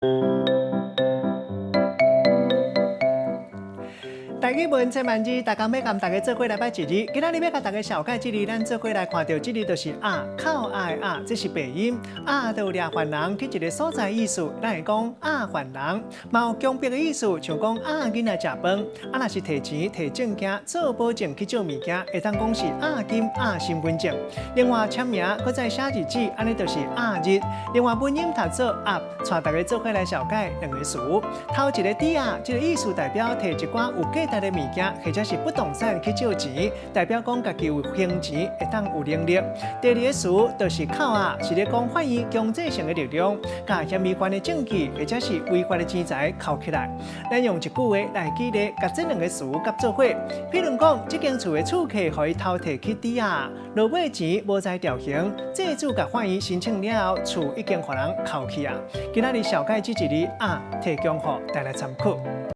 大语文千万字，大家要跟大家做伙来拜一日。今仔日要甲大家小解这日，咱做伙来看到这日就是靠爱这是白音。就掠犯人去一个所在意思，咱会讲犯人，嘛有强迫的意思，像讲囡仔食饭。若是摕钱、摕证件、做保证去借物件，会当讲是金身份证。另外签名，搁再写日子，安尼就是日。另外本音读做带大家做伙来小解两个词。头一个这个意思代表摕一寡有价值的物件，或者是不动产去借钱，代表讲家己有还钱，会当有能力。第二个词就是靠是咧讲反映经济上的力量，甲嫌疑犯的证据或者是违法的钱财扣起来。咱用一句话来举例，甲这两个词夹做伙。譬如讲，这间厝的厝客互伊偷摕去落尾钱无在调行，债主甲法院申请了后，厝已经互人扣去今仔日小解这一日提供予大家参考。